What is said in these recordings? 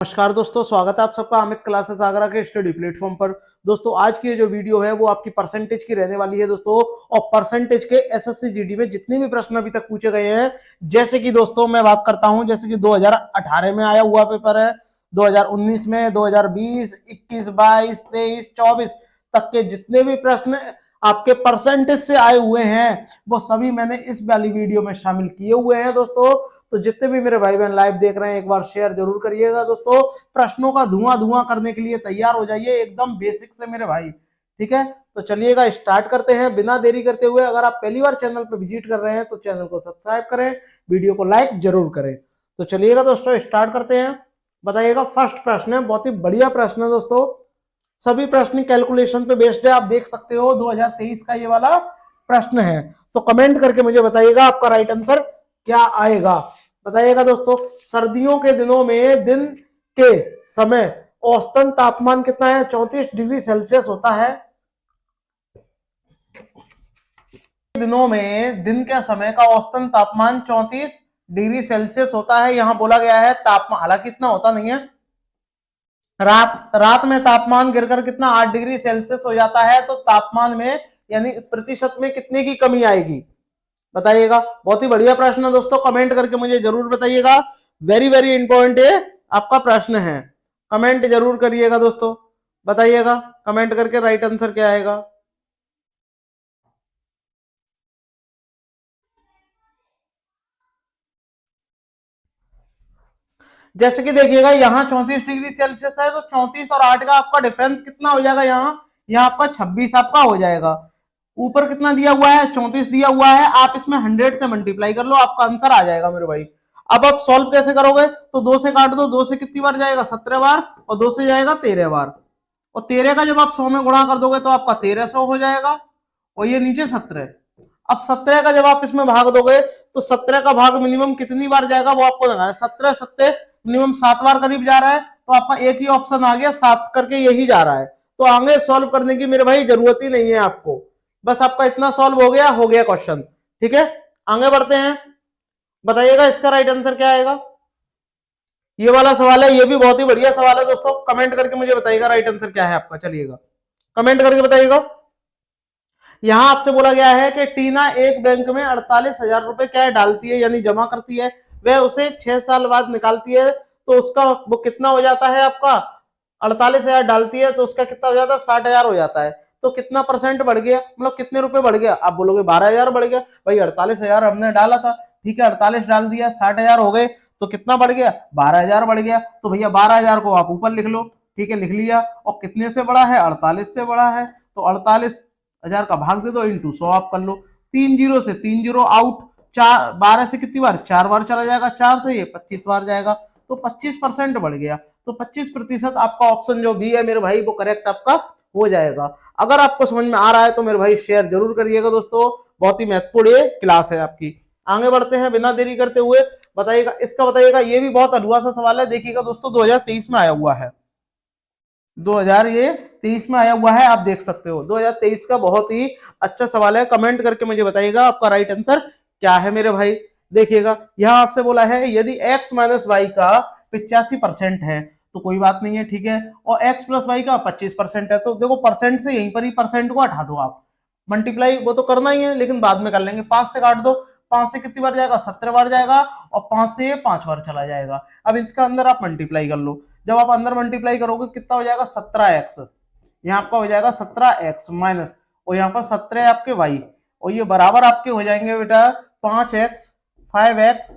नमस्कार दोस्तों, स्वागत है आप सबका अमित क्लासेस आगरा के स्टडी प्लेटफॉर्म पर। दोस्तों आज की ये जो वीडियो है वो आपकी परसेंटेज की रहने वाली है दोस्तों। और परसेंटेज के एसएससी जीडी में जितने भी प्रश्न अभी तक पूछे गए हैं, जैसे कि दोस्तों मैं बात करता हूं, जैसे कि 2018 में आया हुआ पेपर है, 2019 में, 2020, 21, 22, 23, 24 तक के जितने भी प्रश्न आपके परसेंटेज से आए हुए हैं वो सभी मैंने इस वाली वीडियो में शामिल किए हुए हैं दोस्तों। तो जितने भी मेरे भाई बहन लाइव देख रहे हैं, एक बार शेयर जरूर करिएगा दोस्तों। प्रश्नों का धुआं धुआं करने के लिए तैयार हो जाइए एकदम बेसिक से मेरे भाई, ठीक है। तो चलिएगा स्टार्ट करते हैं बिना देरी करते हुए। अगर आप पहली बार चैनल पर विजिट कर रहे हैं तो चैनल को सब्सक्राइब करें, वीडियो को लाइक जरूर करें। तो चलिएगा दोस्तों स्टार्ट करते हैं। बताइएगा, फर्स्ट प्रश्न है, बहुत ही बढ़िया प्रश्न है दोस्तों। सभी प्रश्न कैलकुलेशन पे बेस्ड है, आप देख सकते हो 2023 का ये वाला प्रश्न है। तो कमेंट करके मुझे बताइएगा आपका राइट आंसर क्या आएगा। बताइएगा दोस्तों, सर्दियों के दिनों में दिन के समय औसतन तापमान कितना है? 34 डिग्री सेल्सियस होता है। दिनों में दिन के समय का औसतन तापमान 34 डिग्री सेल्सियस होता है। यहां बोला गया है तापमान, हालांकि इतना होता नहीं है। रात में तापमान गिरकर कितना 8 डिग्री सेल्सियस हो जाता है। तो तापमान में यानी प्रतिशत में कितने की कमी आएगी? बताइएगा। बहुत ही बढ़िया प्रश्न है दोस्तों, कमेंट करके मुझे जरूर बताइएगा। वेरी वेरी इंपॉर्टेंट है आपका प्रश्न है, कमेंट जरूर करिएगा दोस्तों। बताइएगा कमेंट करके राइट आंसर क्या आएगा। जैसे कि देखिएगा यहाँ 34 डिग्री सेल्सियस है, तो 34 और 8 का आपका डिफरेंस कितना हो जाएगा? यहाँ आपका 26 आपका हो जाएगा। ऊपर कितना दिया हुआ है? 34 दिया हुआ है। आप इसमें 100 से मल्टीप्लाई कर लो, आपका आंसर आ जाएगा मेरे भाई। अब आप सॉल्व कैसे करोगे? तो 2 से काट दो। 2 से कितनी बार जाएगा? 17 बार। और 2 से जाएगा 13 बार। और 13 का जब आप 100 में गुणा कर दोगे तो आपका 1300 हो जाएगा। और ये नीचे 17। अब 17 का जब आप इसमें भाग दोगे तो 17 का भाग मिनिमम कितनी बार जाएगा वो आपको लगाना है। 17 सत्ते मिनिमम 7 बार करीब जा रहा है। तो आपका एक ही ऑप्शन आ गया, 7 करके यही जा रहा है। तो आगे सॉल्व करने की मेरे भाई जरूरत ही नहीं है आपको, बस आपका इतना सॉल्व हो गया क्वेश्चन, ठीक है। आगे बढ़ते हैं। बताइएगा इसका राइट आंसर क्या आएगा। ये वाला सवाल है, ये भी बहुत ही बढ़िया सवाल है दोस्तों। कमेंट करके मुझे बताइएगा राइट आंसर क्या है आपका। चलिएगा कमेंट करके बताइएगा। यहां आपसे बोला गया है कि टीना एक बैंक में 48,000 रुपए क्या डालती है यानी जमा करती है, वह उसे 6 साल बाद निकालती है, तो उसका वो कितना हो जाता है आपका? 48,000 डालती है तो उसका कितना हो जाता है? 60,000 हो जाता है। तो कितना परसेंट बढ़ गया, मतलब कितने रुपए बढ़ गया? आप बोलोगे 12,000 बढ़ गया। भाई 48,000 हमने डाला था, ठीक है, 48 डाल दिया, 60,000 हो गए, तो कितना बढ़ गया? 12,000 बढ़ गया। तो भैया 12,000 को आप ऊपर लिख लो, ठीक है, लिख लिया। और कितने से बड़ा है? 48 से बड़ा है। तो 48,000 का भाग दे दो, इंटू 100 आप कर लो। 3 जीरो से 3 जीरो आउट। 4 12 से कितनी बार? 4 बार चला जाएगा। 4 से ये 25 बार जाएगा। तो 25% बढ़ गया। तो 25% आपका ऑप्शन जो भी है मेरे भाई वो करेक्ट आपका हो जाएगा। अगर आपको समझ में आ रहा है तो मेरे भाई शेयर जरूर करिएगा दोस्तों, बहुत ही महत्वपूर्ण ये क्लास है आपकी। आगे बढ़ते हैं बिना देरी करते हुए। बताइएगा इसका, बताइएगा ये भी बहुत अधूरा सा सवाल है। देखिएगा दोस्तों 2023 में आया हुआ है, 2023 में आया हुआ है, आप देख सकते हो 2023 का बहुत ही अच्छा सवाल है। कमेंट करके मुझे बताइएगा आपका राइट आंसर क्या है मेरे भाई। देखिएगा यहां आपसे बोला है यदि x माइनस वाई का 85% है तो कोई बात नहीं है, ठीक है, और x प्लस वाई का 25% है, तो देखो परसेंट से यहीं पर ही परसेंट को हटा दो आप। मल्टीप्लाई वो तो करना ही है लेकिन बाद में कर लेंगे। 5 से काट दो। 5 से कितनी बार जाएगा? 17 बार जाएगा। और 5 से ये 5 बार चला जाएगा। अब इसका अंदर आप मल्टीप्लाई कर लो। जब आप अंदर मल्टीप्लाई करोगे कितना हो जाएगा? 17x। यहाँ आपका हो जाएगा 17x माइनस, और यहाँ पर 17 आपके y, और ये बराबर आपके हो जाएंगे बेटा 5x 5x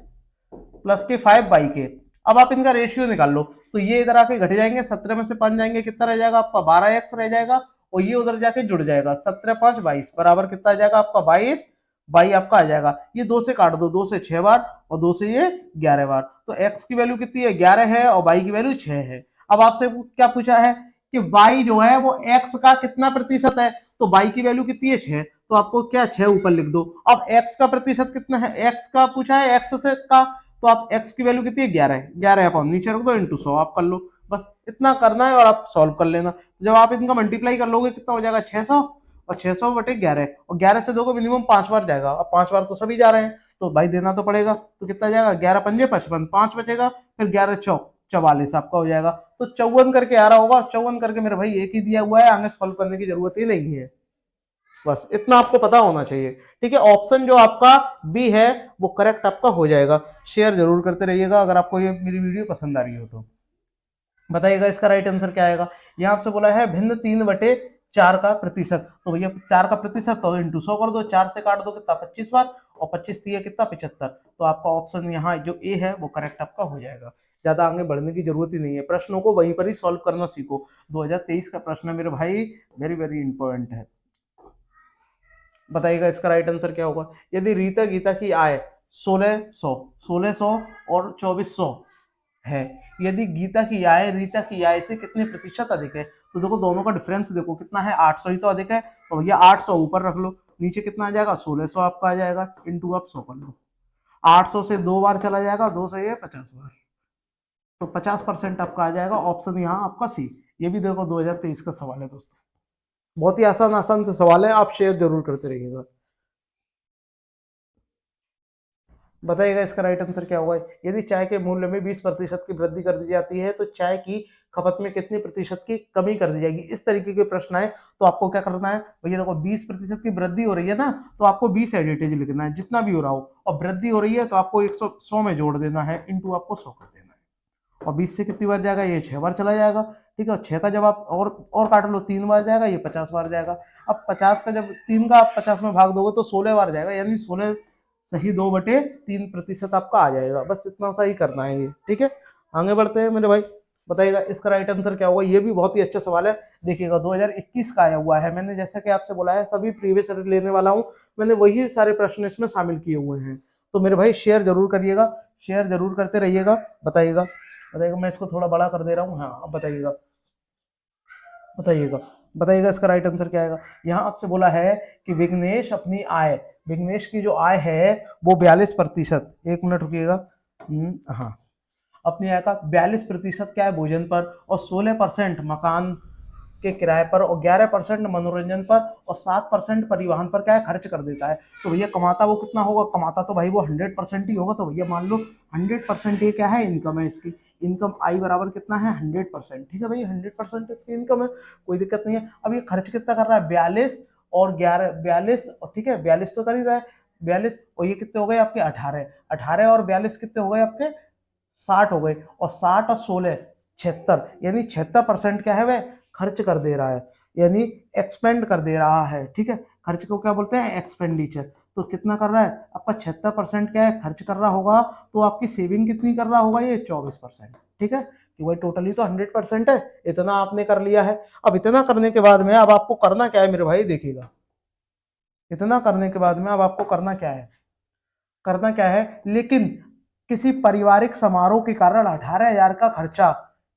प्लस के 5y के। अब आप इनका रेशियो निकाल लो, तो ये इधर आके घट जाएंगे, 17 में से 5 जाएंगे, कितना रह जाएगा आपका? 12x रह जाएगा। और ये उधर जाके जुड़ जाएगा, 17 5 22 बराबर कितना आ जाएगा आपका? 22 y आपका आ जाएगा। ये 2 से काट दो, 2 से 6 बार और 2 से ये 11 बार। तो x की वैल्यू कितनी है? 11 है, और y की वैल्यू 6 है। अब आपसे क्या पूछा है कि y जो है वो x का कितना प्रतिशत है? तो y की वैल्यू कितनी है? 6। तो आपको क्या 6 ऊपर लिख दो। अब x का प्रतिशत कितना है? x का पूछा है, x से का, तो आप x की वैल्यू कितनी है? 11 है। 11 आप नीचे रख दो, इंटू 100 आप कर लो। बस इतना करना है और आप सॉल्व कर लेना। तो जब आप इनका मल्टीप्लाई कर लोगे कितना हो जाएगा? 600, और 600 बटे 11, और 11 से दोगे मिनिमम 5 बार जाएगा। अब 5 बार तो सभी जा रहे हैं तो भाई देना तो पड़ेगा। तो कितना जाएगा? 11 पंजे 55, 5 बचेगा, फिर 11 चौक 44 आपका हो जाएगा। तो 54 करके आ रहा होगा, 54 करके मेरे भाई एक ही दिया हुआ है, आगे सॉल्व करने की जरूरत ही नहीं है। बस इतना आपको पता होना चाहिए। ठीक है, ऑप्शन जो आपका बी है वो करेक्ट आपका हो जाएगा। शेयर जरूर करते रहिएगा अगर आपको ये मेरी वीडियो पसंद आ रही हो तो। बताइएगा इसका राइट आंसर क्या आएगा। यहाँ आपसे बोला है भिन्न 3/4 का प्रतिशत, तो भैया 4 का प्रतिशत तो इंटू 100 कर दो, 4 से काट दो कितना 25 बार, और 25 दिया कितना 75। तो आपका ऑप्शन यहाँ जो ए है वो करेक्ट आपका हो जाएगा। ज्यादा आगे बढ़ने की जरूरत ही नहीं है, प्रश्नों को वहीं पर ही सॉल्व करना सीखो। 2023 का प्रश्न है मेरे भाई, वेरी वेरी इंपॉर्टेंट है। बताइएगा इसका राइट आंसर क्या होगा। यदि रीता गीता की आय 1600 और 2400 है, यदि गीता की आय रीता की आय से कितने प्रतिशत अधिक है, तो देखो दोनों का डिफरेंस देखो कितना है, 800 ही तो अधिक है, तो भैया 800 ऊपर रख लो, नीचे कितना आ जाएगा 1600 आपका आ जाएगा, इंटू आप 100 कर लो। 800 से 2 बार चला जाएगा, 2 से ये 50 बार, तो 50% आपका आ जाएगा। ऑप्शन यहाँ आपका सी। ये भी देखो 2023 का सवाल है दोस्तों, बहुत ही आसान आसान से सवाल है, आप शेयर जरूर करते रहिएगा। बताइएगा इसका राइट आंसर क्या होगा। यदि चाय के मूल्य में 20% की वृद्धि कर दी जाती है तो चाय की खपत में कितने प्रतिशत की कमी कर दी जाएगी। इस तरीके के प्रश्न आए तो आपको क्या करना है भैया, देखो 20% की वृद्धि हो रही है ना, तो आपको 20 एडिटेज लिखना है जितना भी हो रहा हो, और वृद्धि हो रही है तो आपको 100 में जोड़ देना है, इंटू आपको 100 कर देना है। और 20 से कितनी बार जाएगा, ये 6 बार चला जाएगा। ठीक है, 6 का जब आप और काट लो 3 बार जाएगा, ये 50 बार जाएगा। अब 50 का जब 3 का आप 50 में भाग दोगे तो 16 बार जाएगा, यानी 16 सही 2/3% आपका आ जाएगा। बस इतना सा ही करना है ये। ठीक है, आगे बढ़ते हैं मेरे भाई। बताइएगा इसका राइट आंसर क्या होगा। ये भी बहुत ही अच्छा सवाल है। देखिएगा 2021 का आया हुआ है, मैंने जैसा कि आपसे बोला है सभी प्रीवियस लेने वाला हूँ, मैंने वही सारे प्रश्न इसमें शामिल किए हुए हैं। तो मेरे भाई शेयर जरूर करिएगा, शेयर जरूर करते रहिएगा। बताइएगा बताइएगा, मैं इसको थोड़ा बड़ा कर दे रहा हूँ। हाँ, अब बताइएगा बताइएगा बताइएगा इसका राइट आंसर क्या आएगा। यहाँ आपसे बोला है कि विघ्नेश अपनी आय, विघ्नेश की जो आय है वो 42%, 1 मिनट रुकिएगा। हाँ, अपनी आय का 42% क्या है भोजन पर, और 16% मकान के किराए पर, और 11% मनोरंजन पर, और 7% परिवहन पर क्या है खर्च कर देता है। तो भैया कमाता वो कितना होगा, कमाता तो भाई वो 100% ही होगा। तो भैया मान लो 100% ये क्या है, इनकम है इसकी। इनकम आई बराबर कितना है 100%। ठीक है भाई, 100% इसकी इनकम है, कोई दिक्कत नहीं है। अब ये खर्च कितना कर रहा है 42 और 11, 42 और ठीक है 42 तो कर ही रहा है, 42 और ये कितने हो गए आपके 18, 18 और 42 कितने हो गए आपके 60 हो गए, और 60 और 16 76, यानी 76% क्या है वह खर्च कर दे रहा है, यानी एक्सपेंड कर दे रहा है। ठीक है, खर्च को क्या बोलते हैं एक्सपेंडिचर। तो कितना कर रहा है आपका 76% क्या है खर्च कर रहा होगा, तो आपकी सेविंग कितनी कर रहा होगा ये 24%। ठीक है, कि भाई टोटली तो 100% है, इतना आपने कर लिया है। अब इतना करने के बाद में अब आपको करना क्या है मेरे भाई, देखिएगा इतना करने के बाद में अब आपको करना क्या है, करना क्या है, लेकिन किसी पारिवारिक समारोह के कारण 18,000 का खर्चा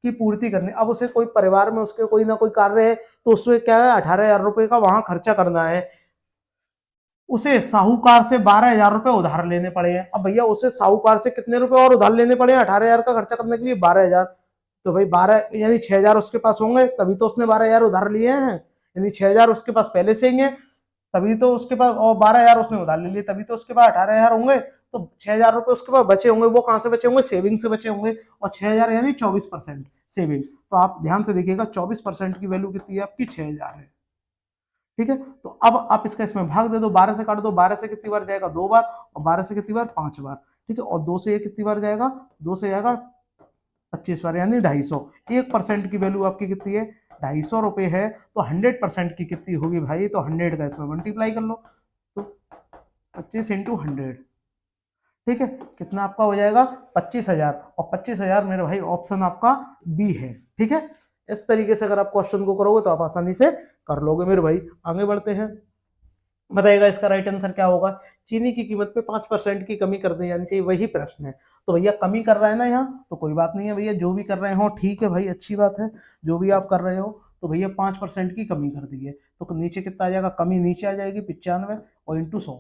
की पूर्ति करनी। अब उसे कोई परिवार में उसके कोई ना कोई कार्य है, तो उसमें क्या है 18,000 रुपए का वहां खर्चा करना है। उसे साहूकार से 12,000 रुपए उधार लेने पड़े हैं। अब भैया उसे साहूकार से कितने रुपए और उधार लेने पड़े हैं 18,000 का खर्चा करने के लिए, 12,000। तो भाई 12 यानी 6,000 उसके पास होंगे, तभी तो उसने 12,000 उधार लिए हैं, यानी 6,000 उसके पास पहले से ही है, तभी तो उसके पास, और 12,000 उसने उधार ले लिए, तभी तो उसके पास 18,000 होंगे। तो 6,000 रुपए उसके पास बचे होंगे, वो कहां से बचे होंगे, सेविंग से बचे होंगे। और 6,000 यानी 24% सेविंग। तो आप ध्यान से देखिएगा 24% की वैल्यू कितनी है आपकी 6,000 है। ठीक है, तो अब आप इसका इसमें भाग दे दो, 12 से काट दो, 12 से कितनी बार जाएगा 2 बार, और 12 से कितनी बार 5 बार। ठीक है, और 2 से ये कितनी बार जाएगा, 2 से जाएगा 25 बार, यानी 250। 1% की वैल्यू आपकी कितनी है 250 रुपए है, तो 100% की कितनी होगी भाई, तो 100 का इसमें मल्टीप्लाई कर लो, तो 25 × 100। ठीक है, कितना आपका हो जाएगा 25,000, और 25,000 मेरे भाई ऑप्शन आपका बी है। ठीक है, इस तरीके से अगर आप क्वेश्चन को करोगे तो आप आसानी से कर लोगे मेरे भाई। आगे बढ़ते हैं, बताइएगा इसका राइट आंसर क्या होगा। चीनी की कीमत पे 5% की कमी कर दी जानी चाहिए, वही प्रश्न है। तो भैया कमी कर रहा है ना यहाँ, तो कोई बात नहीं है भैया, जो भी कर रहे हो ठीक है भाई, अच्छी बात है, जो भी आप कर रहे हो। तो भैया 5% की कमी कर दी है, तो नीचे कितना आ जाएगा, कमी नीचे आ जाएगी 95 और इंटू 100,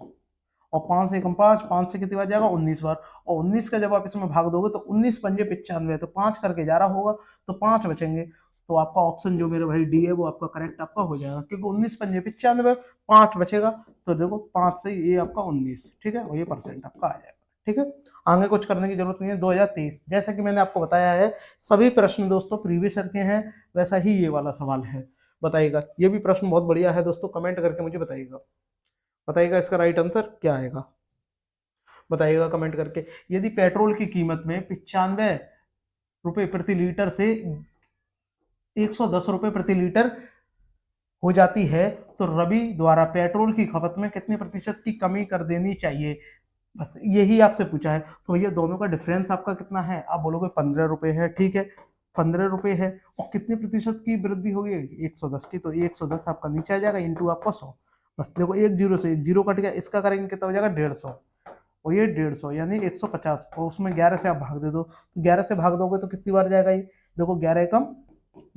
और 5 से कम 5, 5 से कितनी बार जाएगा 19 बार, और 19 का जब आप इसमें भाग दोगे तो 19 पंजे 95, तो 5 करके जा रहा होगा, तो 5 बचेंगे। तो आपका ऑप्शन जो मेरे भाई डी है वो आपका करेक्ट आपका हो जाएगा, क्योंकि 19 पंजे 95, 5 बचेगा, तो देखो 5 से ये आपका 19। ठीक है, और ये परसेंट आपका आ जाएगा। ठीक है, आगे कुछ करने की जरूरत नहीं है। 2023 जैसा कि मैंने आपको बताया है, सभी प्रश्न दोस्तों प्रीवियस ईयर के हैं, वैसा ही ये वाला सवाल है। बताइएगा, ये भी प्रश्न बहुत बढ़िया है दोस्तों, कमेंट करके मुझे बताइएगा। बताइएगा इसका राइट आंसर क्या आएगा, बताइएगा कमेंट करके। यदि पेट्रोल की कीमत में 95 रुपए प्रति लीटर से 110 रुपए प्रति लीटर हो जाती है, तो रवि द्वारा पेट्रोल की खपत में कितने प्रतिशत की कमी कर देनी चाहिए। बस यही आपसे पूछा है। तो भैया दोनों का डिफरेंस आपका कितना है, आप बोलोगे 15 रुपए है, ठीक है 15 रुपए है, और कितने प्रतिशत की वृद्धि होगी 110 की, तो 110 आपका नीचे आ जाएगा इंटू आपका 100। बस देखो एक जीरो से एक जीरो कट गया, इसका करेंगे कितना हो जाएगा 150, और ये 150 यानी 150, और उसमें 11 से आप भाग दे दो, तो 11 से भाग दोगे तो कितनी बार जाएगा ये, देखो 11 कम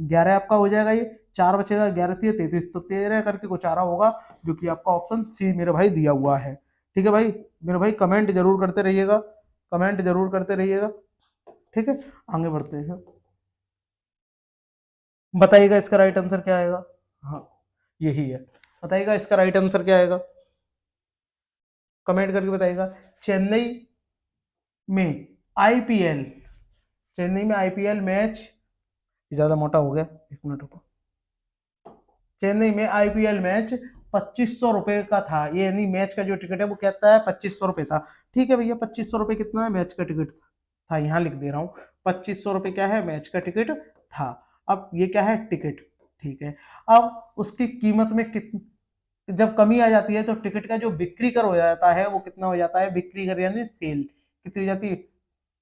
11 आपका हो जाएगा, ये 4 बचेगा, 11 33, तो 13 करके कुछ आ रहा होगा, जो कि आपका ऑप्शन सी मेरे भाई दिया हुआ है। ठीक है भाई, मेरे भाई कमेंट जरूर करते रहिएगा, कमेंट जरूर करते रहिएगा। ठीक है, आगे बढ़ते हैं। बताइएगा इसका राइट आंसर क्या आएगा। हाँ यही है, बताइएगा इसका राइट आंसर क्या आएगा, कमेंट करके बताइएगा। चेन्नई में आईपीएल, चेन्नई में आईपीएल मैच, ज्यादा मोटा हो गया, एक मिनट रुको। चेन्नई में आईपीएल मैच 2500 रुपए का था, ये यानी मैच का जो टिकट है वो कहता है 2500 रुपए था। ठीक है भैया, 2500 रुपए कितना है मैच का टिकट था, यहाँ लिख दे रहा हूँ, 2500 रुपए क्या है मैच का टिकट था। अब ये क्या है टिकट, ठीक है। अब उसकी कीमत में कितनी, जब कमी आ जाती है तो टिकट का जो बिक्री कर हो जाता है वो कितना हो जाता है, बिक्री कर यानी सेल कितनी हो जाती है,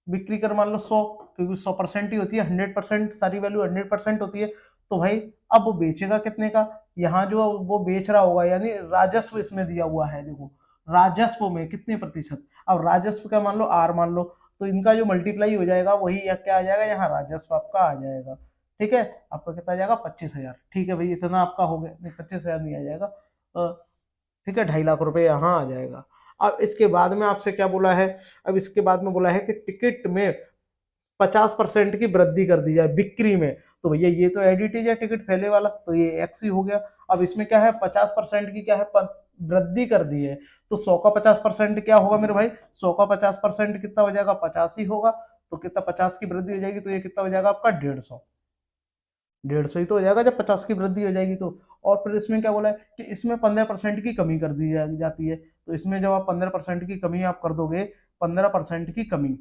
बिक्री कर मान लो 100, क्योंकि 100% ही होती है, 100% सारी वैल्यू 100% होती है। तो भाई अब वो बेचेगा कितने का, यहाँ जो वो बेच रहा होगा, यानी राजस्व इसमें दिया हुआ है, देखो राजस्व में कितने प्रतिशत, अब राजस्व का मान लो आर मान लो, तो इनका जो मल्टीप्लाई हो जाएगा वही क्या आ जाएगा, यहाँ राजस्व आपका आ जाएगा। ठीक है, आपका कितना आ जाएगा 25,000। ठीक है भाई, इतना आपका हो गया, नहीं 25,000 नहीं आ जाएगा, ठीक है 2.5 लाख रुपए यहाँ आ जाएगा। अब इसके बाद में आपसे क्या बोला है, अब इसके बाद में बोला है कि टिकट में 50% की वृद्धि कर दी जाए बिक्री में, तो भैया ये तो एडिटेज है टिकट पहले वाला, तो ये एक्स ही हो गया। अब इसमें क्या है 50% की क्या है वृद्धि कर दी है, तो 100 का 50% क्या होगा मेरे भाई, 100 का 50% कितना हो जाएगा 50 ही होगा, तो कितना 50 की वृद्धि हो जाएगी, तो ये कितना हो जाएगा आपका 150, 150 ही तो हो जाएगा जब 50 की वृद्धि हो जाएगी तो। और फिर इसमें क्या बोला है कि इसमें 15% की कमी कर दी जाती है, तो इसमें जब आप 15% की कमी आप कर दोगे, 15% की कमी,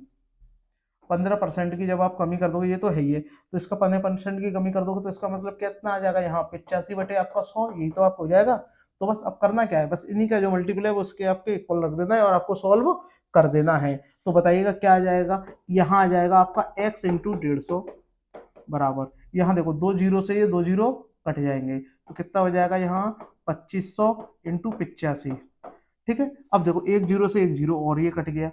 15% की जब आप कमी कर दोगे, ये तो है ही है, तो इसका 15% की कमी कर दोगे तो इसका मतलब कितना आ जाएगा यहाँ 85 बटे आपका 100, यही तो आपको हो जाएगा। तो बस अब करना क्या है, बस इन्हीं का जो मल्टीपल है वो उसके आपके इक्वल रख देना है और आपको सॉल्व कर देना है। तो बताइएगा क्या आ जाएगा, यहाँ आ जाएगा आपका x इंटू 150 बराबर, यहाँ देखो दो जीरो से ये दो जीरो कट जाएंगे, तो कितना हो जाएगा यहाँ 2500 इंटू 85। ठीक है, अब देखो एक जीरो से एक जीरो और ये कट गया,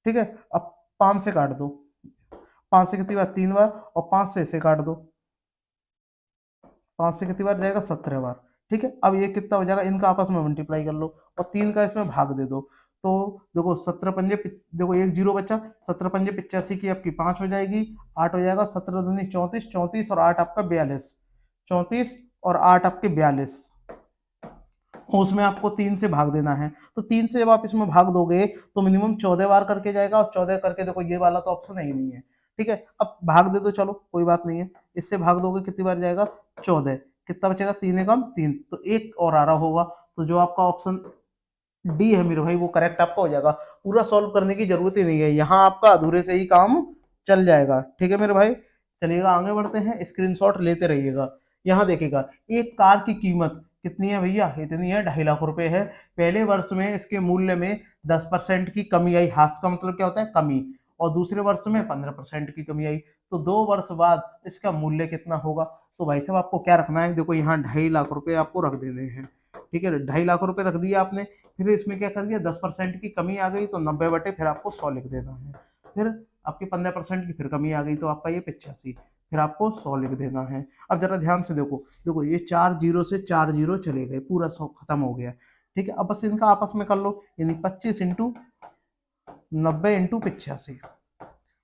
ठीक है। अब 5 से काट दो, 5 से कितनी बार 3 बार, और 5 से इसे काट दो, 5 से कितनी बार जाएगा 17 बार। ठीक है, अब ये कितना हो जाएगा, इनका आपस में मल्टीप्लाई कर लो और 3 का इसमें भाग दे दो, तो देखो 17 पंजे देखो एक जीरो बचा, 17 पंजे 85 की आपकी 5 हो जाएगी, 8 हो जाएगा, 17 दूनी 34, 34 और 8 आपका 42, 34 और 8 आपके 42, उसमें आपको 3 से भाग देना है, तो 3 से जब आप इसमें भाग दोगे तो मिनिमम 14 बार करके जाएगा, और 14 करके देखो ये वाला तो ऑप्शन है ही नहीं है। ठीक है, अब भाग दे दो, चलो कोई बात नहीं है, इससे भाग दोगे कितनी बार जाएगा 14, कितना बचेगा 3 कम 3, तो एक और आ रहा होगा, तो जो आपका ऑप्शन डी है मेरे भाई वो करेक्ट आपका हो जाएगा। पूरा सॉल्व करने की जरूरत ही नहीं है, यहाँ आपका अधूरे से ही काम चल जाएगा। ठीक है मेरे भाई, चलिएगा आगे बढ़ते हैं, स्क्रीनशॉट लेते रहिएगा। यहाँ देखिएगा एक कार की कीमत कितनी है भैया, इतनी है 2.5 लाख रुपए है। पहले वर्ष में इसके मूल्य में 10% की कमी आई, हास का मतलब क्या होता है कमी, और दूसरे वर्ष में 15% की कमी आई, तो 2 वर्ष बाद इसका मूल्य कितना होगा। तो भाई साहब आपको क्या रखना है, देखो यहाँ 2.5 लाख रुपए आपको रख देने हैं। ठीक है, 2.5 लाख रुपए रख दिया आपने, फिर इसमें क्या कर दिया 10% की कमी आ गई तो 90 बटे फिर आपको 100 लिख देना है, फिर आपकी 15% की फिर कमी आ गई तो आपका ये 85, फिर आपको 100 लिख देना है। अब जरा ध्यान से देखो, देखो ये 4 जीरो से 4 जीरो चले गए, पूरा 100 खत्म हो गया। ठीक है, अब बस इनका आपस में कर लो, यानी 25 इंटू 90 इंटू 85,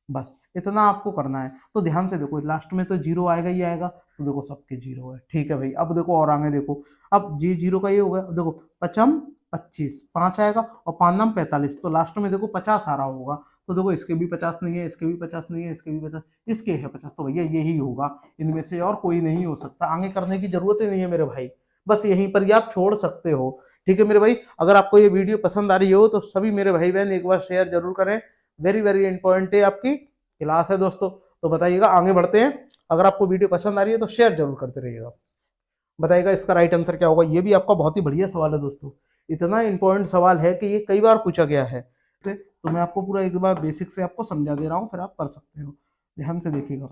बस इतना आपको करना है। तो ध्यान से देखो लास्ट में तो जीरो आएगा ही आएगा, तो देखो सबके जीरो है। ठीक है भाई, अब देखो और आगे देखो, अब जी जीरो का ये हो गया, देखो पचम 25, 5 आएगा और 5 नम 45, तो लास्ट में देखो 50 आ रहा होगा, तो देखो इसके भी 50 नहीं है, इसके भी 50 नहीं है, इसके भी 50, इसके है 50, तो भैया यही होगा, इनमें से और कोई नहीं हो सकता। आगे करने की जरूरत ही नहीं है मेरे भाई, बस यहीं पर ही आप छोड़ सकते हो। ठीक है मेरे भाई, अगर आपको ये वीडियो पसंद आ रही हो तो सभी मेरे भाई बहन एक बार शेयर जरूर करें। वेरी वेरी इंपॉर्टेंट है, आपकी क्लास है दोस्तों। तो बताइएगा, आगे बढ़ते हैं। अगर आपको वीडियो पसंद आ रही है तो शेयर जरूर करते रहिएगा। बताइएगा इसका राइट आंसर क्या होगा। ये भी आपका बहुत ही बढ़िया सवाल है दोस्तों, इतना इंपॉर्टेंट सवाल है कि ये कई बार पूछा गया है। तो मैं आपको पूरा एक बार बेसिक से आपको समझा दे रहा हूँ, फिर आप कर सकते हो। ध्यान से देखिएगा,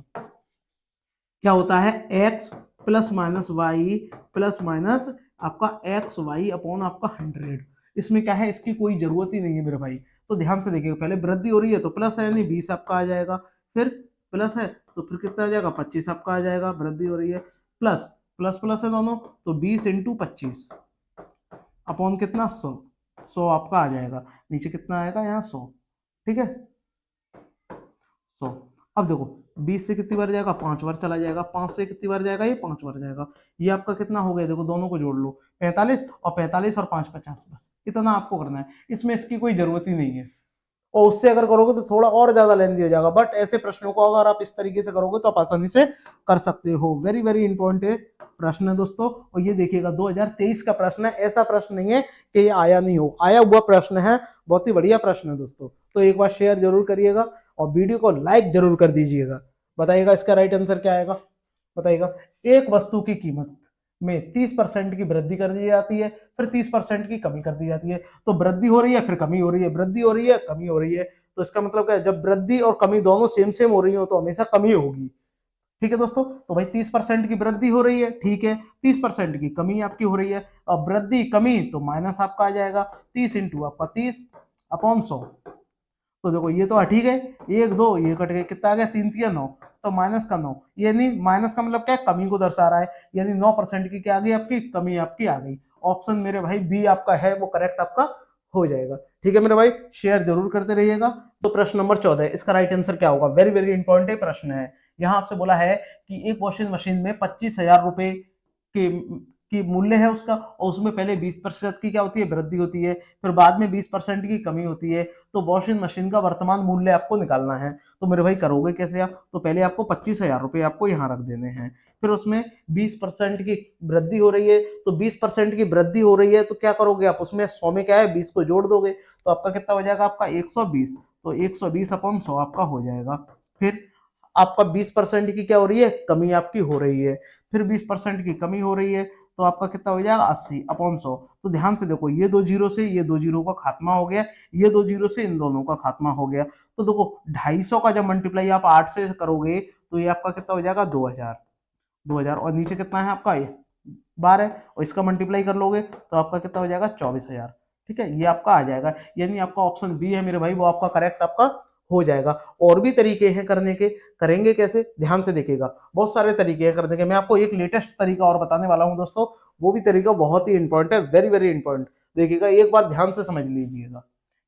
क्या होता है x plus minus Y plus minus आपका एक्स वाई अपॉन आपका 100। इसमें क्या है, इसकी कोई जरूरत ही नहीं है मेरे भाई। तो ध्यान से देखिएगा, पहले वृद्धि हो रही है तो प्लस है, यानी 20 आपका आ जाएगा। फिर प्लस है तो फिर कितना आ जाएगा, 25 आपका आ जाएगा। वृद्धि हो रही है, प्लस प्लस प्लस है दोनों, तो 20 इंटू 25 अपॉन कितना, 100। 100 आपका आ जाएगा। नीचे कितना आएगा, यहाँ 100। ठीक है, 100। अब देखो 20 से कितनी बार जाएगा, 5 बार चला जाएगा। 5 से कितनी बार जाएगा, ये 5 बार जाएगा। ये आपका कितना हो गया, देखो दोनों को जोड़ लो, 45, और 45 और 5 50, बस इतना आपको करना है। इसमें इसकी कोई जरूरत ही नहीं है, और उससे अगर करोगे तो थोड़ा और ज्यादा लेंदी हो जाएगा। बट ऐसे प्रश्नों को अगर आप इस तरीके से करोगे तो आप आसानी से कर सकते हो। वेरी वेरी इंपॉर्टेंट प्रश्न है दोस्तों। और ये देखिएगा 2023 का प्रश्न है, ऐसा प्रश्न नहीं है कि ये आया नहीं हो, आया हुआ प्रश्न है। बहुत ही बढ़िया प्रश्न है दोस्तों। तो एक बार शेयर जरूर करिएगा और वीडियो को लाइक जरूर कर दीजिएगा। बताइएगा इसका राइट आंसर क्या आएगा। बताइएगा, एक वस्तु की कीमत में 30% की वृद्धि कर दी जाती है, फिर 30% की कमी कर दी जाती है। तो वृद्धि हो रही है, फिर कमी हो रही है, वृद्धि हो रही है, कमी हो रही है। तो इसका मतलब क्या है, जब वृद्धि और कमी दोनों सेम सेम हो रही हो तो हमेशा कमी होगी। ठीक है दोस्तों, तो भाई 30% की वृद्धि हो रही है, ठीक है, 30% की कमी आपकी हो रही है। अब वृद्धि कमी तो माइनस आपका आ जाएगा, 30 इंटू आपका 30 अपॉन 100। तो देखो ये तो हट ही गए, एक दो ये कट गए, कितना आ गया, 3 3 9, तो माइनस का 9। यानी माइनस का मतलब क्या है, कमी को दर्शा रहा है, यानी 9% की क्या आ गई, आपकी कमी आपकी आ गई। ऑप्शन मेरे भाई बी आपका है, वो करेक्ट आपका हो जाएगा। ठीक है मेरे भाई, शेयर जरूर करते रहिएगा। तो प्रश्न नंबर 14, इसका राइट आंसर क्या होगा। वेरी वेरी इंपॉर्टेंट प्रश्न है। यहाँ आपसे बोला है कि एक वॉशिंग मशीन में 25,000 रुपए के की मूल्य है उसका, और उसमें पहले 20% की क्या होती है, वृद्धि होती है, फिर बाद में 20% की कमी होती है। तो वॉशिंग मशीन का वर्तमान मूल्य आपको निकालना है। तो मेरे भाई करोगे कैसे आप, तो पहले आपको 25,000 रुपये आपको यहाँ रख देने हैं, फिर उसमें 20% की वृद्धि हो रही है, तो 20% की वृद्धि हो रही है तो क्या करोगे आप, उसमें 100 में क्या है, 20 को जोड़ दोगे, तो आपका कितना हो जाएगा, आपका 120। तो 120 अपॉन 100 आपका हो जाएगा। फिर आपका 20% की क्या हो रही है, कमी आपकी हो रही है, फिर 20% की कमी हो रही है, तो आपका कितना हो जाएगा, 80 अपॉन 100। तो ध्यान से देखो, ये दो जीरो से ये दो जीरो का खात्मा हो गया, ये दो जीरो से इन दोनों का खात्मा हो गया। तो देखो 250 का जब मल्टीप्लाई आप 8 से करोगे तो ये आपका कितना हो जाएगा, 2000। 2000 और नीचे कितना है आपका, ये 12, और इसका मल्टीप्लाई कर लोगे तो आपका कितना हो जाएगा, 24,000। ठीक है, ये आपका आ जाएगा। यानी आपका ऑप्शन बी है मेरे भाई, वो आपका करेक्ट आपका हो जाएगा। और भी तरीके हैं करने के, करेंगे कैसे, ध्यान से देखिएगा। बहुत सारे तरीके हैं करने के, मैं आपको एक लेटेस्ट तरीका और बताने वाला हूं दोस्तों। वो भी तरीका बहुत ही इंपॉर्टेंट है, वेरी वेरी इंपॉर्टेंट। देखिएगा, एक बार ध्यान से समझ लीजिएगा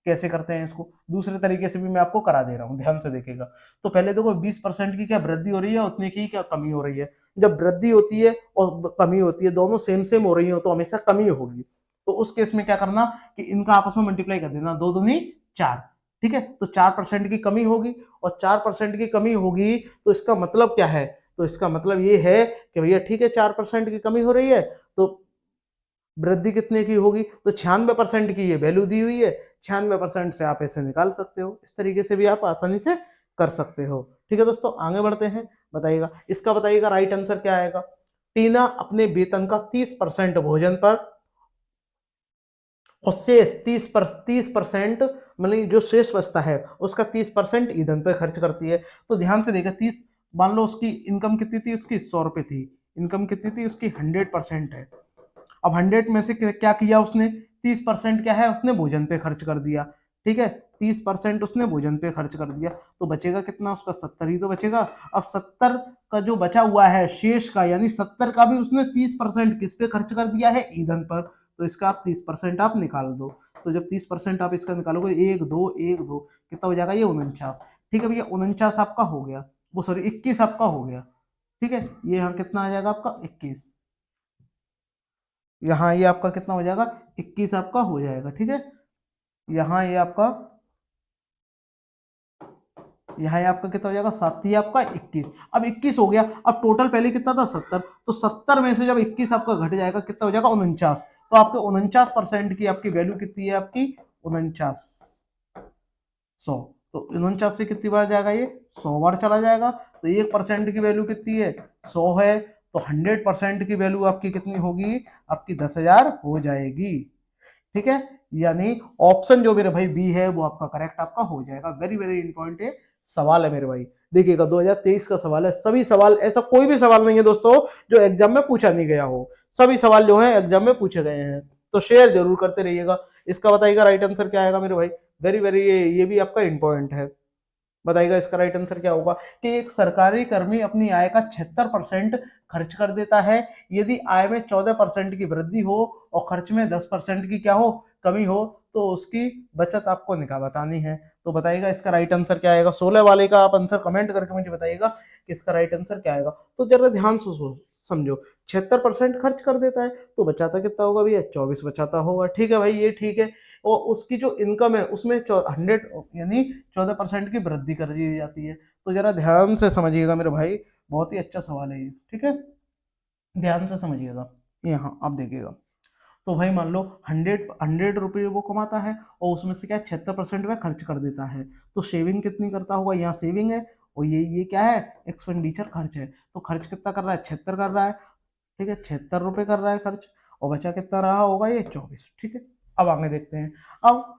कैसे करते हैं इसको। दूसरे तरीके से भी मैं आपको करा दे रहा हूँ, ध्यान से देखिएगा। तो पहले देखो 20% की क्या वृद्धि हो रही है, उतने की क्या कमी हो रही है। जब वृद्धि होती है और कमी होती है, दोनों सेम सेम हो रही हो तो हमेशा कमी होगी। तो उस केस में क्या करना कि इनका आपस में मल्टीप्लाई कर देना, दो दूनी 4। ठीक है, तो 4% की कमी होगी, और 4% की कमी होगी तो इसका मतलब क्या है, तो इसका मतलब ये है कि भैया ठीक है 4% की कमी हो रही है, तो वृद्धि कितने की होगी, तो 96% की ये वैल्यू दी हुई है, 96% से आप ऐसे निकाल सकते हो। इस तरीके से भी आप आसानी से कर सकते हो। ठीक है दोस्तों, आगे बढ़ते हैं। बताइएगा इसका, बताइएगा राइट आंसर क्या आएगा। टीना अपने वेतन का 30% भोजन पर और शेष 30% मतलब जो शेष बचता है उसका 30% ईंधन पे खर्च करती है। तो ध्यान से देखा, 30, मान लो उसकी इनकम कितनी थी, उसकी 100 रुपए थी, इनकम कितनी थी उसकी, 100% है। अब 100 में से क्या किया उसने, 30% क्या है, उसने भोजन पे खर्च कर दिया। ठीक है, 30% उसने भोजन पे खर्च कर दिया, तो बचेगा कितना उसका, 70 ही तो बचेगा। अब 70 का जो बचा हुआ है शेष का, यानी 70 का भी उसने 30% किस पे खर्च कर दिया है, ईंधन पर। तो इसका आप 30% आप निकाल दो। तो जब 30% आप इसका निकालोगे, एक दो एक दो, कितना हो जाएगा, ये 49। ठीक है भैया, 49 आपका हो गया, वो सॉरी 21 आपका हो गया। ठीक है, ये यहाँ कितना आ जाएगा आपका, 21। यहाँ ये आपका कितना हो जाएगा, 21 आपका हो जाएगा। ठीक है, यहाँ ये आपका यहाँ ये आपका कितना हो जाएगा, 7 ये आपका 21, अब 21 हो गया। अब टोटल पहले कितना था 70, तो 70 में से जब 21 आपका घट जाएगा कितना हो जाएगा 49, तो आपके 49% की आपकी वैल्यू कितनी है आपकी 49, 100, तो 49 से कितनी बार जाएगा ये 100 बार चला जाएगा। तो 1% की वैल्यू कितनी है 100 है, तो 100% की वैल्यू आपकी कितनी होगी, आपकी 10,000 हो जाएगी। ठीक है, यानी ऑप्शन जो मेरे भाई बी है वो आपका करेक्ट आपका हो जाएगा। वेरी वेरी इंपॉर्टेंट सवाल है मेरे भाई, देखिएगा 2023 का सवाल है। सभी सवाल, ऐसा कोई भी सवाल नहीं है दोस्तों जो एग्जाम में पूछा नहीं गया हो, सभी सवाल जो है एग्जाम में पूछे गए हैं। तो शेयर जरूर करते रहिएगा। इसका बताइएगा राइट आंसर क्या आएगा मेरे भाई, वेरी वेरी ये भी आपका इंपॉर्टेंट है। बताइएगा इसका राइट आंसर क्या होगा कि एक सरकारी कर्मी अपनी आय का 76% खर्च कर देता है। यदि आय में 14% की वृद्धि हो और खर्च में 10% की क्या हो, कमी हो, तो उसकी बचत आपको निकाल बतानी है। तो बताइएगा इसका राइट आंसर क्या आएगा। 16 वाले का आप आंसर कमेंट करके मुझे बताइएगा कि इसका राइट आंसर क्या आएगा। तो जरा ध्यान से समझो, 76% खर्च कर देता है तो बचाता कितना होगा भैया, 24 बचाता होगा। ठीक है भाई, ये ठीक है। और उसकी जो इनकम है उसमें 100 यानी 14% की वृद्धि कर दी जाती है। तो जरा ध्यान से समझिएगा मेरे भाई, बहुत ही अच्छा सवाल है ये। ठीक है, ध्यान से समझिएगा। यहाँ आप देखिएगा, तो भाई मान लो 100 रुपये वो कमाता है और उसमें से क्या 76% वह खर्च कर देता है, तो सेविंग कितनी करता होगा, यहाँ सेविंग है और ये क्या है एक्सपेंडिचर खर्च है। तो खर्च कितना कर रहा है 76 कर रहा है। ठीक है, 76 रुपये कर रहा है खर्च, और बचा कितना रहा होगा ये 24। ठीक है, अब आगे देखते हैं। अब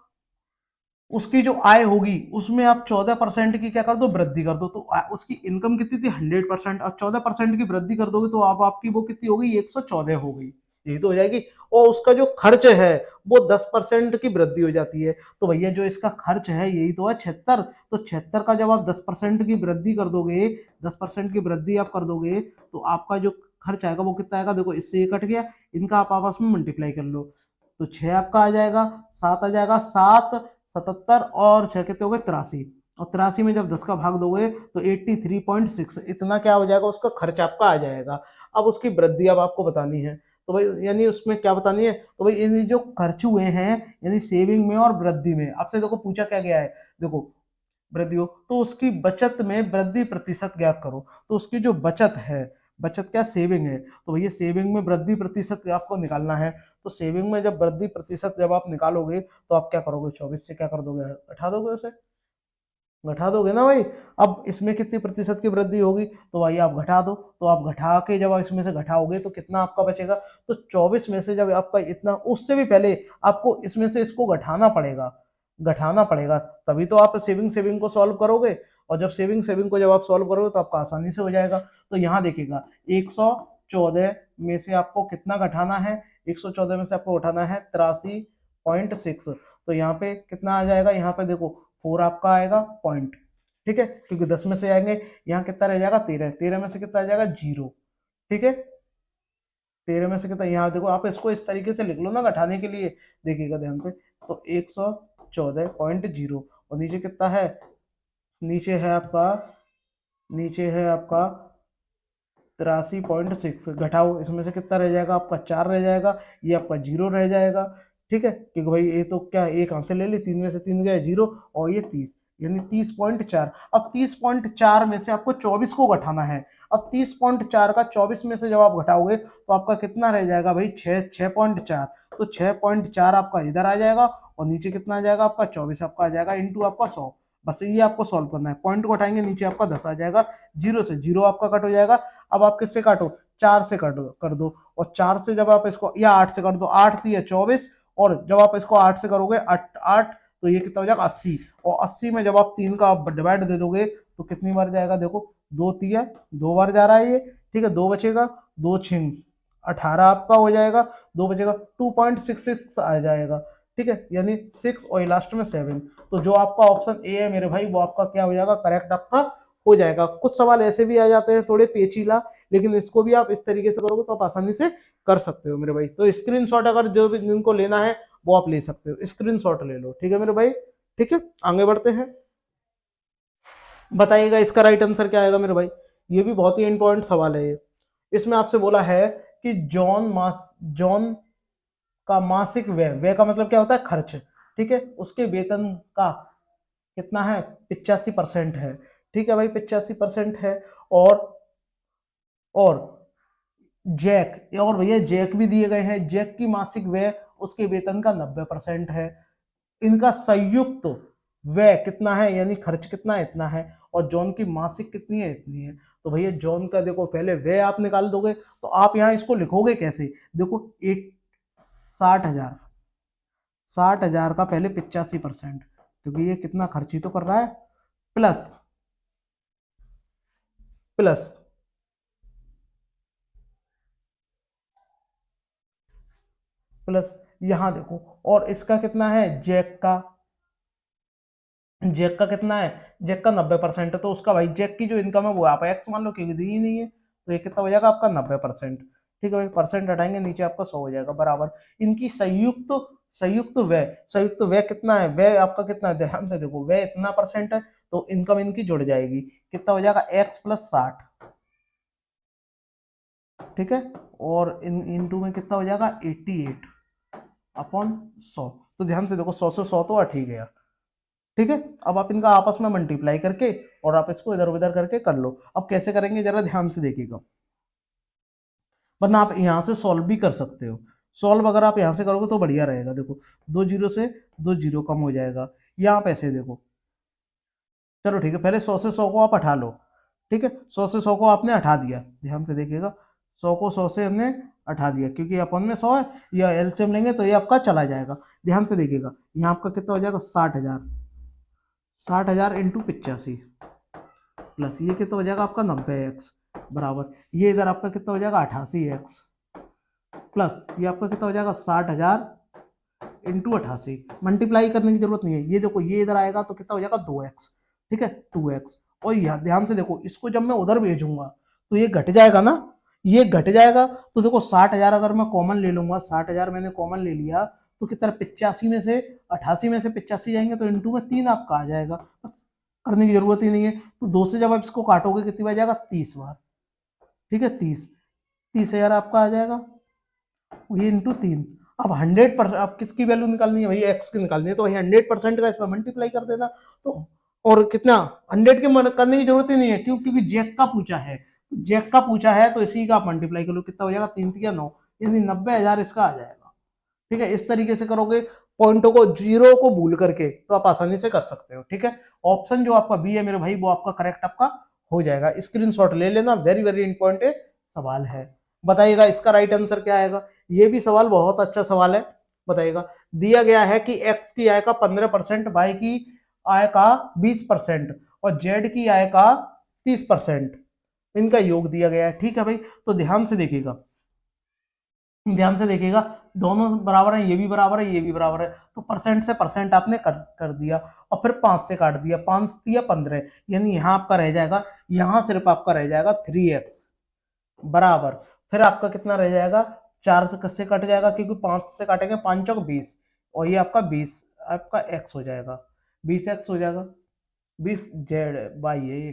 उसकी जो आय होगी उसमें आप 14% की क्या कर दो, वृद्धि कर दो। तो उसकी इनकम कितनी थी 100%, और 14% की वृद्धि कर दोगे तो आप आपकी वो कितनी हो गई 114 हो गई, यही तो हो जाएगी। और उसका जो खर्च है वो 10% की वृद्धि हो जाती है। तो भैया जो इसका खर्च है यही तो है 76, तो 76 का जब आप 10% की वृद्धि कर दोगे, 10% की वृद्धि आप कर दोगे, तो आपका जो खर्च आएगा वो कितना आएगा, देखो इससे ये कट गया, इनका आप आपस में मल्टीप्लाई कर लो, तो 6 आपका आ जाएगा, 7 आ जाएगा, 7 77 और 6 कितने हो गए 83, और 83 में जब 10 का भाग दोगे तो 83.6 इतना क्या हो जाएगा, उसका खर्च आपका आ जाएगा। अब उसकी वृद्धि अब आपको बतानी है, तो भाई यानी उसमें क्या बतानी है, तो भाई ये जो खर्च हुए हैं यानी सेविंग में और वृद्धि में, आपसे देखो पूछा क्या गया है, देखो वृद्धि हो तो उसकी बचत में वृद्धि प्रतिशत ज्ञात करो। तो उसकी जो बचत है, बचत क्या सेविंग है, तो भैया सेविंग में वृद्धि प्रतिशत आपको निकालना है। तो सेविंग में जब वृद्धि प्रतिशत जब आप निकालोगे तो आप क्या करोगे, 24 से क्या कर दोगे, हटा दोगे उसे, घटा दोगे ना भाई। अब इसमें कितनी प्रतिशत की वृद्धि होगी, तो भाई आप घटा दो, तो आप घटा के जब आप इसमें से घटाओगे तो कितना आपका बचेगा, तो 24 में से जब आपका इतना, उससे भी पहले आपको इसमें से इसको घटाना पड़ेगा, घटाना पड़ेगा, तभी तो आप सेविंग सेविंग को सॉल्व करोगे। और जब सेविंग सेविंग को जब आप सॉल्व करोगे तो आपका आसानी से हो जाएगा। तो यहाँ देखिएगा 114 में से आपको कितना घटाना है, 114 में से आपको उठाना है 83.6, तो यहाँ पे कितना आ जाएगा, यहाँ पे देखो 4 आपका आएगा पॉइंट। ठीक है, क्योंकि 10 में से आएंगे, यहाँ कितना रह जाएगा 13, 13 में से कितना आ जाएगा 0। ठीक है, 13 में से कितना, यहाँ देखो आप इसको इस तरीके से लिख लो ना घटाने के लिए, देखिएगा ध्यान से, तो 114.0 और नीचे कितना है, नीचे है आपका, नीचे है आपका 83.6, घटाओ इसमें से कितना रह जाएगा आपका 4 रह जाएगा, ये आपका 0 रह जाएगा। ठीक है, क्योंकि भाई ये तो क्या एक आंसर से ले ली, 3 में से 3 गया 0, और ये 30 यानी 30.4। अब 30.4 में से आपको 24 को घटाना है। अब 30.4 का 24 में से जब आप घटाओगे तो आपका कितना रह जाएगा भाई 6.4, तो 6.4 आपका इधर आ जाएगा, और नीचे कितना आ जाएगा आपका 24 आपका आ जाएगा इंटू आपका 100। बस ये आपको सॉल्व करना है, पॉइंट को हटाएंगे नीचे आपका 10 आ जाएगा, 0 से 0 आपका कट हो जाएगा। अब आप किससे काटो, 4 से कट कर दो, और 4 से जब आप इसको, या 8 से कर दो, 8 3 24, और जब आप इसको 8 से करोगे 8 8, तो ये कितना हो जाएगा 80, और 80 में जब आप 3 का डिवाइड दे दोगे तो कितनी बार जाएगा, देखो 2 3 2 बार जा रहा है ये। ठीक है, 2 बचेगा, 2 छिंग 18 आपका हो जाएगा, 2 बचेगा 2.66 आ जाएगा। ठीक है, यानी 6 और लास्ट में 7, तो जो आपका ऑप्शन ए है मेरे भाई वो आपका क्या हो जाएगा, करेक्ट आपका हो जाएगा। कुछ सवाल ऐसे भी आ जाते हैं थोड़े पेचीला, लेकिन इसको भी आप इस तरीके से करोगे तो आप आसानी से कर सकते हो मेरे भाई। तो स्क्रीनशॉट अगर जो भी जिनको लेना है वो आप ले सकते हो, स्क्रीनशॉट ले लो। ठीक है मेरे भाई, ठीक है, आगे बढ़ते हैं। बताइएगा इसका राइट आंसर क्या आएगा मेरे भाई, ये भी बहुत ही इंपॉर्टेंट सवाल है ये। इसमें आपसे बोला है कि जॉन का मासिक व्यय, व्यय का मतलब क्या होता है खर्च, ठीक है, उसके वेतन का कितना है 85% है। ठीक है भाई 85% है। और और जैक, और भैया जैक भी दिए गए हैं, जैक की मासिक व्यय उसके वेतन का 90% है। इनका संयुक्त व्यय कितना है, यानी खर्च कितना है, इतना है। और जॉन की मासिक कितनी है, इतनी है। तो भैया जॉन का देखो पहले व्यय आप निकाल दोगे, तो आप यहाँ इसको लिखोगे कैसे, देखो एक 60,000, 60,000 का पहले 85%, क्योंकि ये कितना खर्ची तो कर रहा है, प्लस प्लस प्लस यहाँ देखो, और इसका कितना है, जैक का, जैक का कितना है, जैक का 90% है, तो उसका भाई जैक की जो इनकम है वो आप एक्स मान लो, क्योंकि दी ही नहीं है, तो ये कितना हो जाएगा आपका 90%। ठीक है भाई, परसेंट हटाएंगे नीचे आपका 100 हो जाएगा, बराबर इनकी संयुक्त, संयुक्त व्यय कितना है, व्यय आपका कितना है, ध्यान से देखो व्यय इतना परसेंट है, तो इनकम इनकी जुड़ जाएगी, कितना हो जाएगा एक्स प्लस 60। ठीक है, और इन इनटू में कितना हो जाएगा 88 अपॉन 100। तो ध्यान से देखो 100 से 100 तो ठीक है। ठीक है, अब आप इनका आपस में मल्टीप्लाई करके और आप इसको इधर उधर करके कर लो। अब कैसे करेंगे जरा ध्यान से देखिएगा, वरना आप यहाँ से सॉल्व भी कर सकते हो। सॉल्व अगर आप यहाँ से करोगे तो बढ़िया रहेगा। देखो दो जीरो से दो जीरो कम हो जाएगा, यहाँ पे ऐसे देखो, चलो ठीक है, पहले 100 से 100 को आप हटा लो। ठीक है, 100 से 100 को आपने हटा दिया, ध्यान से देखिएगा, 100 को 100 से हमने हटा दिया, क्योंकि अपन में 100 है, या एलसीएम लेंगे तो ये आपका चला जाएगा। ध्यान से देखिएगा, यहाँ आपका कितना हो जाएगा 60,000, 60,000 इंटू 85, प्लस ये कितना हो जाएगा आपका 90x, बराबर ये इधर आपका कितना हो जाएगा 88x, प्लस ये आपका कितना हो जाएगा 60,000 इंटू 88। मल्टीप्लाई करने की जरूरत नहीं है, ये देखो ये इधर आएगा तो कितना हो जाएगा 2x। ठीक है 2x, और यहाँ ध्यान से देखो, इसको जब मैं उधर भेजूंगा तो ये घट जाएगा ना, ये घट जाएगा, तो देखो 60,000 अगर मैं कॉमन ले लूंगा, 60,000 मैंने कॉमन ले लिया, तो कितना 85 में से 88 में से 85 जाएंगे तो इंटू में 3 आपका आ जाएगा, बस करने की जरूरत ही नहीं है। तो 2 से जब आप इसको काटोगे कितनी बार जाएगा 30 बार। ठीक है 30,000 आपका आ जाएगा, ये इंटू 3। अब 100%, अब किसकी वैल्यू निकालनी है भाई, एक्स की निकालनी है, तो भाई 100% का इसमें मल्टीप्लाई कर देना। तो और कितना 100 के करने की जरूरत ही नहीं है, क्यों, क्योंकि जैक का पूछा है, जैक का पूछा है, तो इसी का आप मल्टीप्लाई कर लो, कितना हो जाएगा 3 9, यानी 90,000 इसका आ जाएगा। ठीक है, इस तरीके से करोगे, पॉइंटों को जीरो को भूल करके, तो आप आसानी से कर सकते हो। ठीक है, ऑप्शन जो आपका बी है मेरे भाई, वो आपका करेक्ट आपका हो जाएगा, स्क्रीनशॉट ले लेना, वेरी वेरी इंपॉर्टेंट सवाल है। बताइएगा इसका राइट आंसर क्या आएगा। ये भी सवाल बहुत अच्छा सवाल है, बताइएगा। दिया गया है कि एक्स की आय का 15%, वाई की आय का 20% और जेड की आय का 30%, इनका योग दिया गया है। ठीक है भाई, तो ध्यान से देखिएगा, ध्यान से देखिएगा, दोनों बराबर है, ये भी बराबर है, ये भी बराबर है, तो परसेंट से परसेंट आपने कर दिया, और फिर 5 से काट दिया, 5 दिया 15, यानी यहाँ आपका रह जाएगा, यहाँ सिर्फ आपका रह जाएगा 3x, बराबर फिर आपका कितना रह जाएगा, 4 से कट जाएगा, क्योंकि 5 से काटेंगे 5 चौक 20, और ये आपका 20 आपका x हो जाएगा, 20x हो जाएगा, 20 जेड बाई है,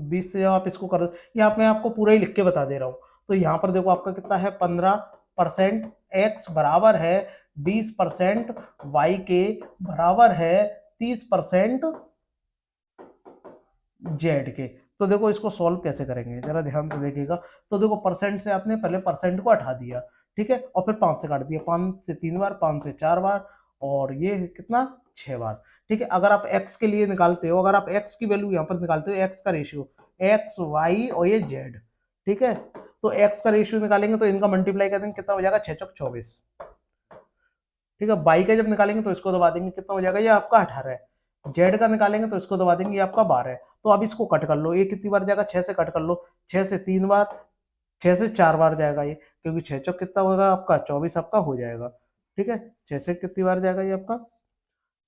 20 से जब आप इसको कर, यहाँ पे मैं आपको पूरा ही लिख के बता दे रहा हूँ। तो यहाँ पर देखो आपका कितना है 15% x बराबर है 20% y के बराबर है 30% जेड के। तो देखो इसको सॉल्व कैसे करेंगे जरा ध्यान से देखिएगा। तो देखो परसेंट से आपने पहले परसेंट को हटा दिया, ठीक है, और फिर 5 से काट दिया, 5 से 3 बार, 5 से 4 बार, और ये कितना 6 बार। ठीक है, अगर आप x के लिए निकालते हो, अगर आप x की वैल्यू यहाँ पर निकालते हो, x का रेशियो, x y और ये z, ठीक है, तो x का रेशियो निकालेंगे तो इनका मल्टीप्लाई कर देंगे, कितना हो जाएगा 6 चौक 24। ठीक है, y का जब निकालेंगे तो इसको दबा देंगे, कितना हो जाएगा ये आपका 18 है। जेड का निकालेंगे तो इसको दबा देंगे, ये आपका 12 है। तो अब इसको कट कर लो, ये कितनी बार जाएगा 6 से कट कर लो, 6 से 3 बार, 6 से 4 बार जाएगा ये, क्योंकि 6 चौक कितना होगा आपका 24 आपका हो जाएगा। ठीक है, 6 से कितनी बार जाएगा ये आपका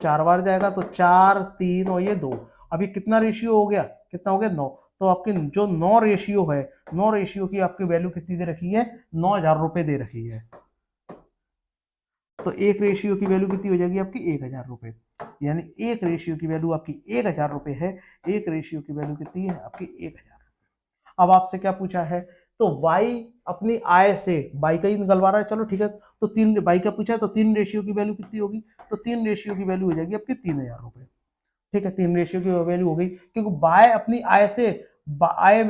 4 बार जाएगा, तो 4 3 और ये 2, अभी कितना रेशियो हो गया, कितना हो गया 9। तो आपकी जो 9 रेशियो है, 9 रेशियो की आपकी वैल्यू कितनी दे रखी है, 9,000 रुपए दे रखी है। तो एक रेशियो की वैल्यू कितनी हो जाएगी आपकी 1,000 रुपए, यानी एक रेशियो की वैल्यू आपकी 1,000 रुपए है, एक रेशियो की वैल्यू कितनी है आपकी 1,000। अब आपसे क्या पूछा है, तो y अपनी आय से y का ही निकलवा रहा है, चलो ठीक है, तो 3 y का पूछा है, तो 3 रेशियो की वैल्यू कितनी होगी, तो 3 रेशियो की वैल्यू हो जाएगी आपकी 3,000 रुपए। ठीक है, 3 रेशियो की वैल्यू हो गई, क्योंकि बाय अपनी आय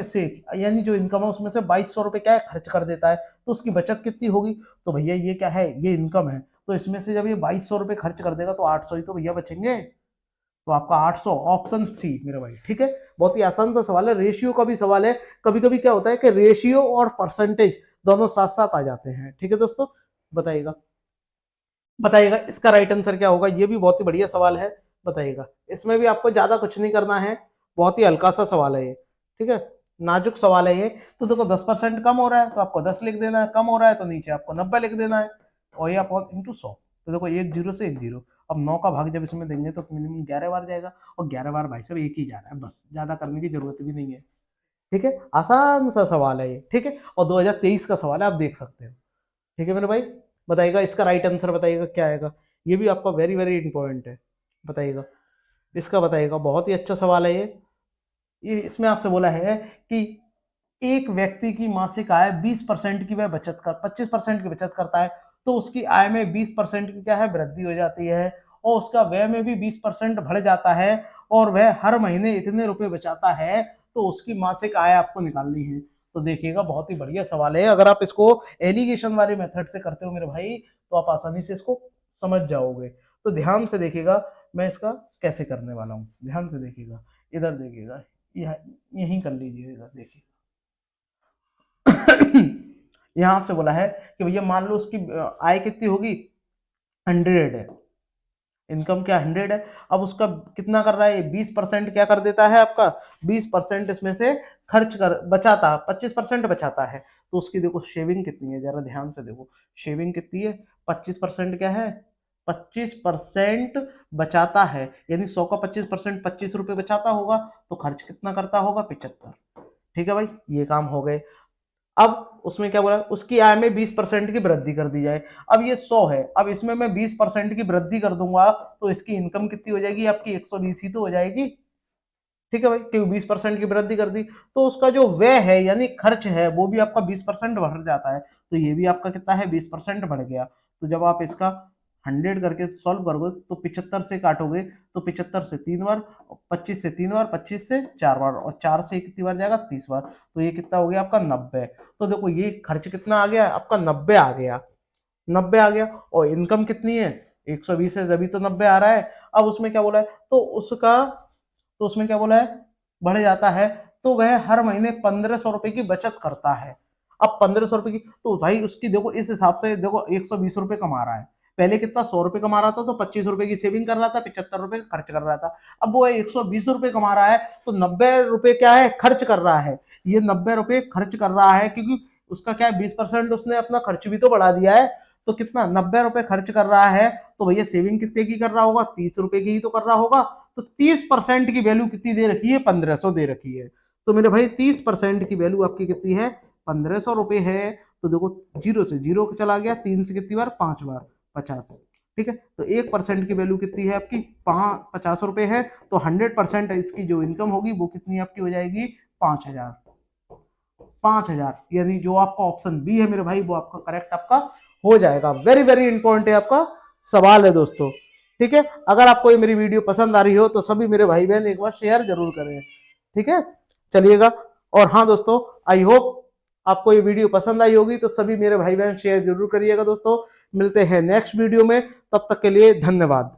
से यानी जो इनकम है उसमें से 2200 रुपए क्या है खर्च कर देता है, तो उसकी बचत कितनी होगी, तो भैया ये क्या है, ये इनकम है, तो इसमें से जब ये 2200 रुपए खर्च कर देगा तो 800 ही तो भैया बचेंगे, तो आपका 800 ऑप्शन सी मेरे भाई। ठीक है, बहुत ही आसान सा सवाल है, रेशियो का भी सवाल है। कभी कभी क्या होता है कि रेशियो और परसेंटेज दोनों साथ साथ आ जाते हैं। ठीक है दोस्तों, बताइएगा बताइएगा इसका राइट आंसर क्या होगा, ये भी बहुत ही बढ़िया सवाल है, बताइएगा। इसमें भी आपको ज्यादा कुछ नहीं करना है, बहुत ही हल्का सा सवाल है ये। ठीक है, नाजुक सवाल है ये। तो देखो 10% कम हो रहा है तो आपको 10 लिख देना है, कम हो रहा है तो नीचे आपको 90 लिख देना है, और ये अपॉन इंटू 100। तो देखो एक जीरो से एक जीरो, अब 9 का भाग जब इसमें देंगे तो मिनिमम 11 बार जाएगा, और 11 बार भाई साहब एक ही जा रहा है, बस ज्यादा करने की जरूरत भी नहीं है। ठीक है, आसान सा सवाल है ये। ठीक है, और 2023 का सवाल है, आप देख सकते हो। ठीक है मेरे भाई, बताइएगा इसका राइट आंसर, बताइएगा क्या आएगा, ये भी आपका वेरी वेरी इंपॉर्टेंट है, बताइएगा इसका, बताइएगा। बहुत ही अच्छा सवाल है ये इसमें आपसे बोला है कि एक व्यक्ति की मासिक आय 20% की वह बचत कर 25% की बचत करता है, तो उसकी आय में 20% की क्या है वृद्धि हो जाती है, और उसका व्यय में भी 20% बढ़ जाता है, और वह हर महीने इतने रुपए बचाता है, तो उसकी मासिक आय आपको निकालनी है। तो देखिएगा बहुत ही बढ़िया सवाल है, अगर आप इसको एलिगेशन वाले मेथड से करते हो मेरे भाई, तो आप आसानी से इसको समझ जाओगे। तो ध्यान से देखिएगा मैं इसका कैसे करने वाला हूँ, ध्यान से देखिएगा, इधर देखिएगा, यहीं कर लीजिएगा, देखिए। यहां आपसे बोला है कि भैया मान लो उसकी आय कितनी होगी, 100 है, इनकम क्या 100 है, अब उसका कितना कर रहा है, 20% क्या कर देता है आपका, 20% इसमें से खर्च कर बचाता है, 25% बचाता है, तो उसकी देखो शेविंग कितनी है, जरा ध्यान से देखो शेविंग कितनी है, 25% क्या है, 25% बचाता है, यानी 100 का 25% 25 रुपए बचाता होगा, तो खर्च कितना करता होगा, 75। ठीक है भाई, ये काम हो गए। अब उसमें क्या बोला, उसकी आय में 20% की वृद्धि कर दी जाए, अब ये 100 है, अब इसमें मैं 20% की वृद्धि कर दूंगा, तो इसकी इनकम कितनी हो जाएगी आपकी, 120 ही तो हो जाएगी। ठीक है भाई, क्योंकि 20% की वृद्धि कर दी, तो उसका जो व्यय है यानी खर्च है वो भी आपका 20% बढ़ जाता है, तो ये भी आपका कितना है, 20% बढ़ गया। तो जब आप इसका 100 करके सॉल्व करोगे तो 75 से काटोगे, तो 75 से 3 बार, 25 से 3 बार, 25 से 4 बार, और 4 से कितनी बार जाएगा, 30 बार, तो ये कितना हो गया आपका 90। तो देखो ये खर्च कितना आ गया आपका, 90 आ गया, 90 आ गया, और इनकम कितनी है, 120 है, जब तो 90 आ रहा है। अब उसमें क्या बोला है, तो उसमें क्या बोला है, बढ़ जाता है, तो वह हर महीने 1500 रुपए की बचत करता है। अब 1500 रुपए की, तो भाई उसकी देखो इस हिसाब से देखो 120 रुपए कमा रहा है, पहले कितना 100 रुपए कमा रहा था, तो 25 रुपए की सेविंग कर रहा था, 75 रुपए खर्च कर रहा था। अब वो 120 रुपए कमा रहा है, तो 90 रुपए क्या है खर्च कर रहा है, ये 90 रुपए खर्च कर रहा है, क्योंकि उसका क्या है 20% उसने अपना खर्च भी तो बढ़ा दिया है, तो कितना 90 रुपए खर्च कर रहा है, तो भैया सेविंग कितने की कर रहा होगा, 30 रुपए की ही तो कर रहा होगा, तो 30% की वैल्यू कितनी दे रखी है, 1500 दे रखी है। तो मेरे भाई 30% की वैल्यू आपकी कितनी है, 1500 रुपए है। तो देखो जीरो से जीरो चला गया, 3 से कितनी बार, 5 बार, 50। ठीक है, तो 1% की वैल्यू कितनी है आपकी, 50 रुपए है, तो 100% इसकी जो इनकम होगी वो कितनी आपकी हो जाएगी, 5000। 5000 यानी जो आपका ऑप्शन बी है मेरे भाई, वो आपका करेक्ट आपका हो जाएगा। वेरी वेरी इंपॉर्टेंट है आपका सवाल है दोस्तों। ठीक है, अगर आपको ये मेरी वीडियो पसंद आ रही हो तो सभी मेरे भाई बहन एक बार शेयर जरूर करें। ठीक है, चलिएगा। और हाँ दोस्तों, आई होप आपको ये वीडियो पसंद आई होगी, तो सभी मेरे भाई बहन शेयर जरूर करिएगा दोस्तों। मिलते हैं नेक्स्ट वीडियो में, तब तक के लिए धन्यवाद।